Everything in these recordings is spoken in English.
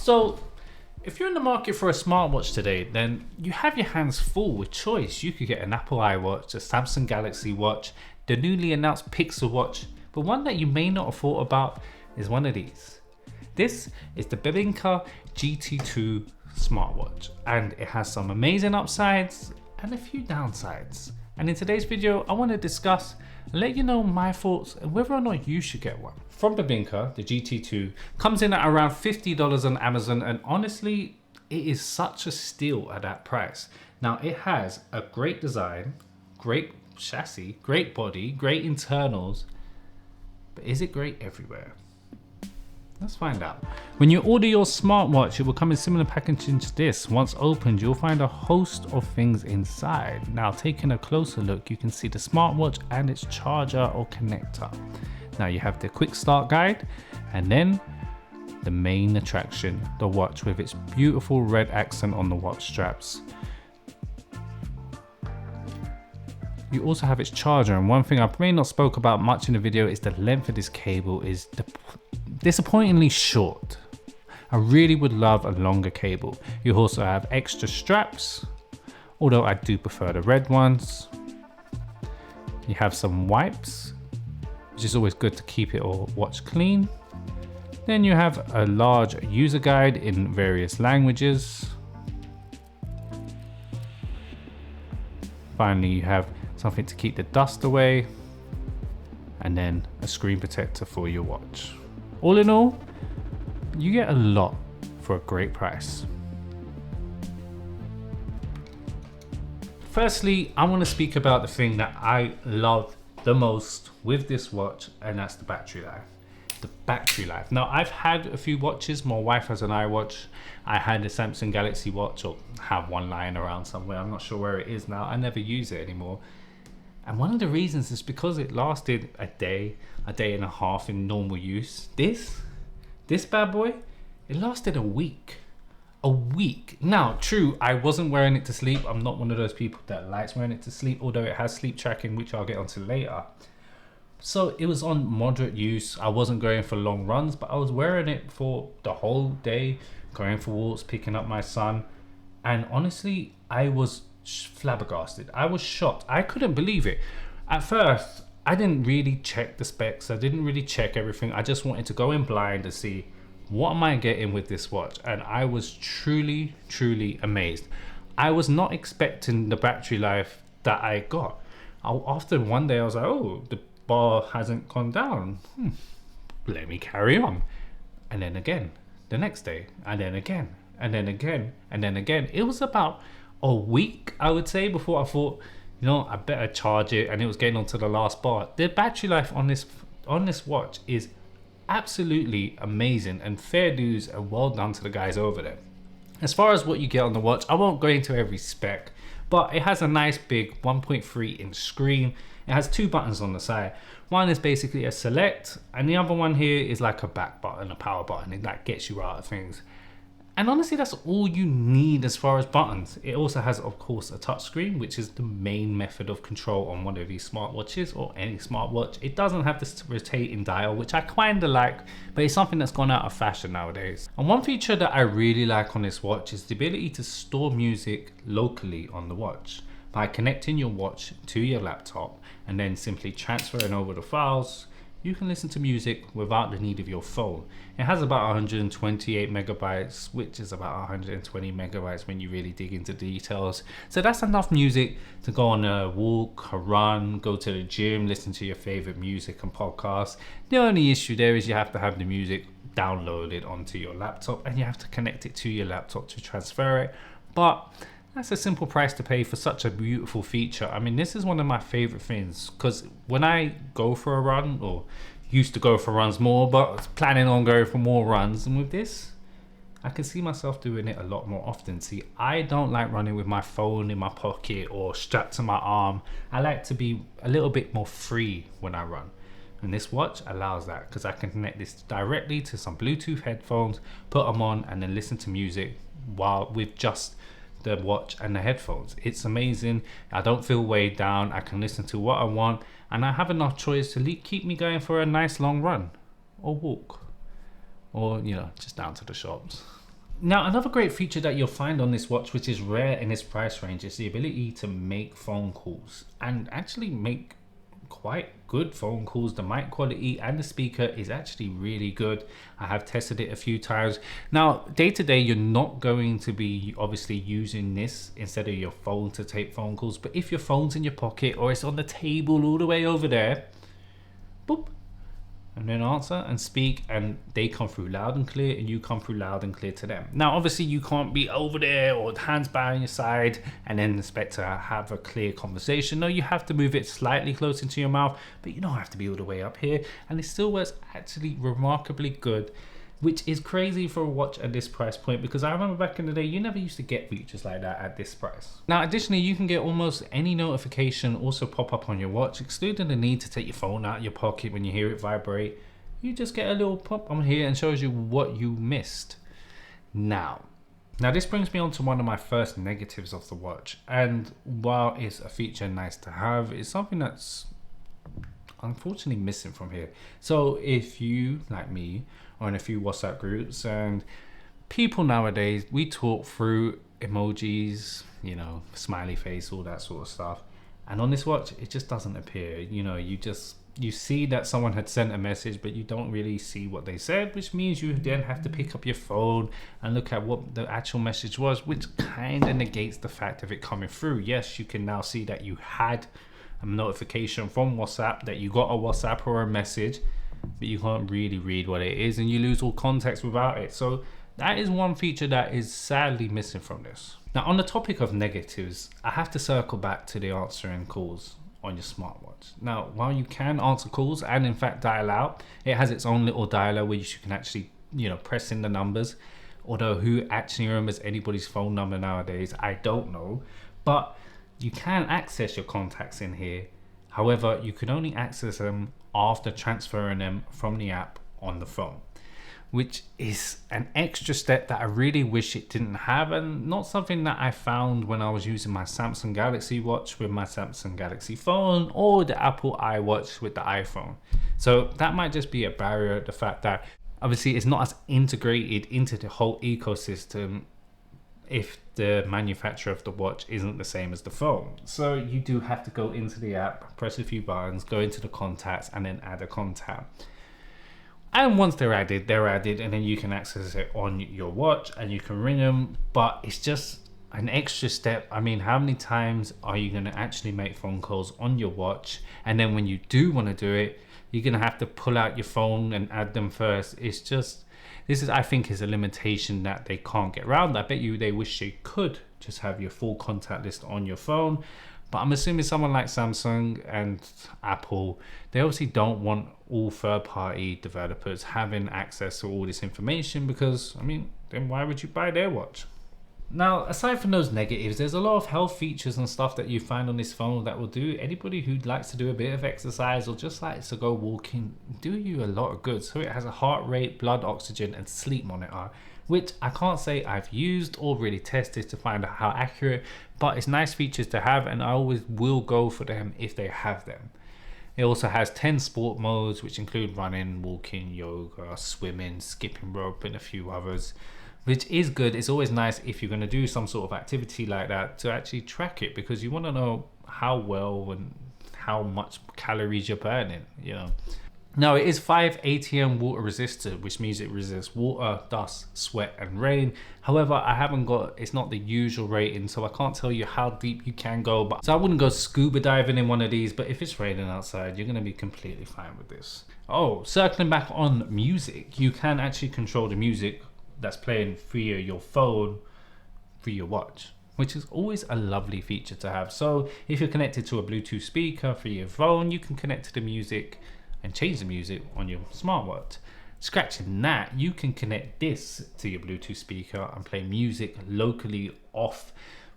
So if you're in the market for a smartwatch today, then you have your hands full with choice. You could get an Apple iWatch, a Samsung Galaxy Watch, the newly announced Pixel Watch, but one that you may not have thought about is one of these. This is the Bebinca GT2 Smartwatch, and it has some amazing upsides and a few downsides. And in today's video, I want to discuss and let you know my thoughts and whether or not you should get one. From Bebinca, the GT2 comes in at around $50 on Amazon, and honestly, it is such a steal at that price. Now, it has a great design, great chassis, great body, great internals, but is it great everywhere? Let's find out. When you order your smartwatch, it will come in similar packaging to this. Once opened, you'll find a host of things inside. Now, taking a closer look, you can see the smartwatch and its charger or connector. Now you have the quick start guide, and then the main attraction, the watch with its beautiful red accent on the watch straps. You also have its charger, and one thing I may not spoke about much in the video is the length of this cable is disappointingly short. I really would love a longer cable. You also have extra straps, although I do prefer the red ones. You have some wipes, which is always good to keep it all watch clean. Then you have a large user guide in various languages. Finally, you have something to keep the dust away, and then a screen protector for your watch. All in all, you get a lot for a great price. Firstly, I want to speak about the thing that I love the most with this watch, and that's the battery life. The battery life. Now, I've had a few watches. My wife has an iWatch. I had a Samsung Galaxy Watch, or have one lying around somewhere. I'm not sure where it is now. I never use it anymore. And one of the reasons is because it lasted a day and a half in normal use. This bad boy, it lasted a week. A week. Now, true, I wasn't wearing it to sleep. I'm not one of those people that likes wearing it to sleep, although it has sleep tracking, which I'll get onto later. So it was on moderate use. I wasn't going for long runs, but I was wearing it for the whole day, going for walks, picking up my son. And honestly, I was flabbergasted. I was shocked. I couldn't believe it. At first, I didn't really check the specs. I didn't really check everything. I just wanted to go in blind to see what am I getting with this watch, and I was truly amazed. I was not expecting the battery life that I got. After one day, I was like, oh, the bar hasn't gone down. Let me carry on. And then again, the next day, and then again, and then again, and then again. It was about a week, I would say, before I thought, you know, I better charge it, and it was getting onto the last bar. The battery life on this watch is absolutely amazing, and fair dues and well done to the guys over there. As far as what you get on the watch, I won't go into every spec, but it has a nice big 1.3 inch screen. It has two buttons on the side. One is basically a select, and the other one here is like a back button, a power button. It like gets you out of things. And honestly, that's all you need as far as buttons. It also has, of course, a touchscreen, which is the main method of control on one of these smartwatches or any smartwatch. It doesn't have this rotating dial, which I kind of like, but it's something that's gone out of fashion nowadays. And one feature that I really like on this watch is the ability to store music locally on the watch by connecting your watch to your laptop and then simply transferring over the files. You can listen to music without the need of your phone. It has about 128 megabytes, which is about 120 megabytes when you really dig into details. So that's enough music to go on a walk, a run, go to the gym, listen to your favorite music and podcasts. The only issue there is you have to have the music downloaded onto your laptop, and you have to connect it to your laptop to transfer it. But that's a simple price to pay for such a beautiful feature. I mean, this is one of my favorite things, because when I go for a run, or used to go for runs more, but was planning on going for more runs, and with this, I can see myself doing it a lot more often. See, I don't like running with my phone in my pocket or strapped to my arm. I like to be a little bit more free when I run. And this watch allows that, because I can connect this directly to some Bluetooth headphones, put them on, and then listen to music while with just the watch and the headphones. It's amazing. I don't feel weighed down. I can listen to what I want, and I have enough choice to keep me going for a nice long run or walk, or, you know, just down to the shops. Now, another great feature that you'll find on this watch, which is rare in its price range, is the ability to make phone calls and actually make quite good phone calls. The mic quality and the speaker is actually really good. I have tested it a few times. Now, day to day, you're not going to be obviously using this instead of your phone to take phone calls, but if your phone's in your pocket or it's on the table all the way over there, boop, and then answer and speak, and they come through loud and clear and you come through loud and clear to them. Now obviously you can't be over there or hands by your side and then expect to have a clear conversation. No, you have to move it slightly closer to your mouth, but you don't have to be all the way up here, and it still works actually remarkably good, which is crazy for a watch at this price point, because I remember back in the day you never used to get features like that at this price. Now additionally, you can get almost any notification also pop up on your watch, excluding the need to take your phone out of your pocket when you hear it vibrate. You just get a little pop on here and shows you what you missed. Now this brings me on to one of my first negatives of the watch, and while it's a feature nice to have, it's something that's unfortunately missing from here. So if you, like me, are in a few WhatsApp groups, and people nowadays, we talk through emojis, you know, smiley face, all that sort of stuff, and on this watch it just doesn't appear. You know, you see that someone had sent a message, but you don't really see what they said, which means you then have to pick up your phone and look at what the actual message was, which kind of negates the fact of it coming through. Yes, you can now see that you had a notification from WhatsApp, that you got a WhatsApp or a message, but you can't really read what it is, and you lose all context without it. So that is one feature that is sadly missing from this. Now, on the topic of negatives, I have to circle back to the answering calls on your smartwatch. Now, while you can answer calls and in fact dial out, it has its own little dialer where you can actually, you know, press in the numbers. Although who actually remembers anybody's phone number nowadays, I don't know. But you can access your contacts in here. However, you can only access them after transferring them from the app on the phone, which is an extra step that I really wish it didn't have, and not something that I found when I was using my Samsung Galaxy watch with my Samsung Galaxy phone, or the Apple iWatch with the iPhone. So that might just be a barrier, the fact that obviously it's not as integrated into the whole ecosystem if the manufacturer of the watch isn't the same as the phone. So you do have to go into the app, press a few buttons, go into the contacts, and then add a contact. And once they're added, and then you can access it on your watch and you can ring them. But it's just an extra step. I mean, how many times are you going to actually make phone calls on your watch? And then when you do want to do it, you're going to have to pull out your phone and add them first. It's just, this is, I think, is a limitation that they can't get around. I bet you they wish they could just have your full contact list on your phone. But I'm assuming someone like Samsung and Apple, they obviously don't want all third-party developers having access to all this information, because, I mean, then why would you buy their watch? Now, aside from those negatives, there's a lot of health features and stuff that you find on this phone that will do anybody who likes to do a bit of exercise or just likes to go walking, do you a lot of good. So it has a heart rate, blood oxygen, and sleep monitor, which I can't say I've used or really tested to find out how accurate, but it's nice features to have, and I always will go for them if they have them. It also has 10 sport modes, which include running, walking, yoga, swimming, skipping rope, and a few others, which is good. It's always nice if you're going to do some sort of activity like that to actually track it, because you want to know how well and how much calories you're burning, you know. Now, it is 5 ATM water resistant, which means it resists water, dust, sweat, and rain. However, I haven't got, it's not the usual rating, so I can't tell you how deep you can go. But so I wouldn't go scuba diving in one of these, but if it's raining outside, you're going to be completely fine with this. Oh, circling back on music, you can actually control the music that's playing via your phone, through your watch, which is always a lovely feature to have. So if you're connected to a Bluetooth speaker for your phone, you can connect to the music and change the music on your smartwatch. Scratching that, you can connect this to your Bluetooth speaker and play music locally off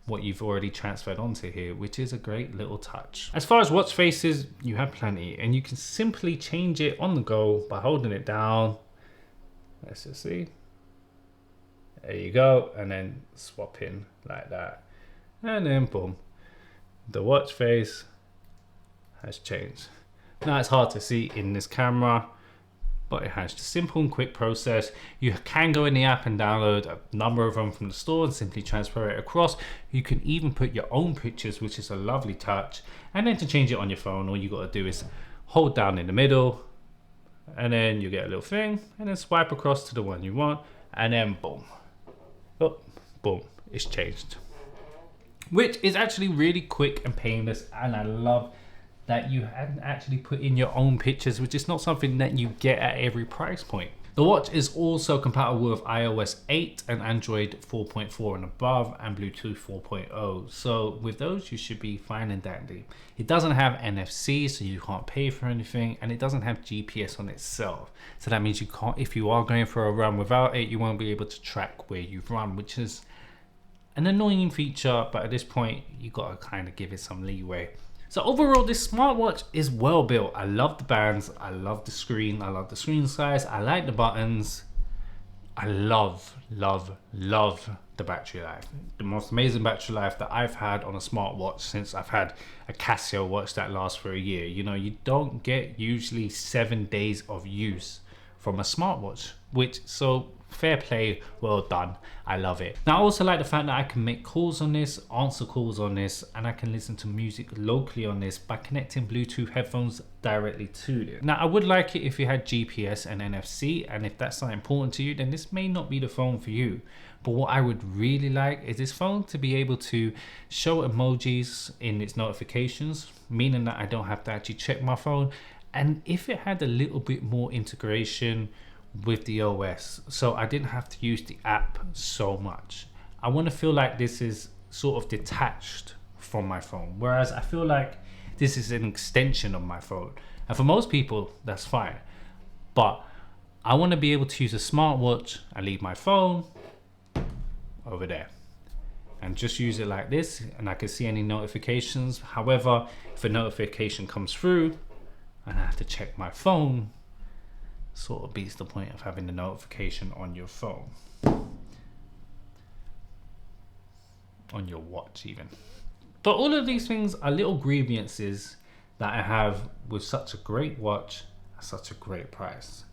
what you've already transferred onto here, which is a great little touch. As far as watch faces, you have plenty, and you can simply change it on the go by holding it down. Let's just see. There you go, and then swap in like that, and then boom, the watch face has changed. Now it's hard to see in this camera, but it has the simple and quick process. You can go in the app and download a number of them from the store and simply transfer it across. You can even put your own pictures, which is a lovely touch. And then to change it on your phone, all you got to do is hold down in the middle, and then you get a little thing, and then swipe across to the one you want, and then boom, oh, boom, it's changed. Which is actually really quick and painless, and I love that you hadn't actually put in your own pictures, which is not something that you get at every price point. The watch is also compatible with iOS 8 and Android 4.4 and above, and Bluetooth 4.0. So with those, you should be fine and dandy. It doesn't have NFC, so you can't pay for anything, and it doesn't have GPS on itself. So that means you can't, if you are going for a run without it, you won't be able to track where you've run, which is an annoying feature, but at this point, you gotta kind of give it some leeway. So overall, this smartwatch is well built. I love the bands, I love the screen, I love the screen size, I like the buttons. I love the battery life. The most amazing battery life that I've had on a smartwatch since I've had a Casio watch that lasts for a year. You know, you don't get usually 7 days of use from a smartwatch, which, so fair play, well done. I love it. Now I also like the fact that I can make calls on this, answer calls on this, and I can listen to music locally on this by connecting Bluetooth headphones directly to it. Now I would like it if you had GPS and NFC, and if that's not important to you, then this may not be the phone for you. But what I would really like is this phone to be able to show emojis in its notifications, meaning that I don't have to actually check my phone. And if it had a little bit more integration with the OS, so I didn't have to use the app so much. I want to feel like this is sort of detached from my phone, whereas I feel like this is an extension of my phone. And for most people, that's fine. But I want to be able to use a smartwatch and leave my phone over there and just use it like this, and I can see any notifications. However, if a notification comes through and I have to check my phone, sort of beats the point of having the notification on your phone, on your watch even. But all of these things are little grievances that I have with such a great watch at such a great price.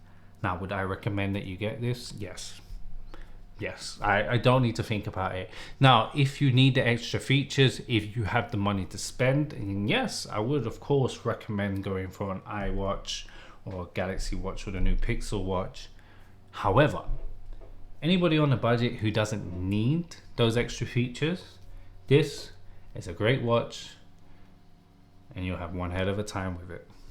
Now, would I recommend that you get this? Yes. Yes, I don't need to think about it. Now, if you need the extra features, if you have the money to spend, and yes, I would of course recommend going for an iWatch or a Galaxy Watch or the new Pixel Watch. However, anybody on a budget who doesn't need those extra features, this is a great watch and you'll have one hell of a time with it.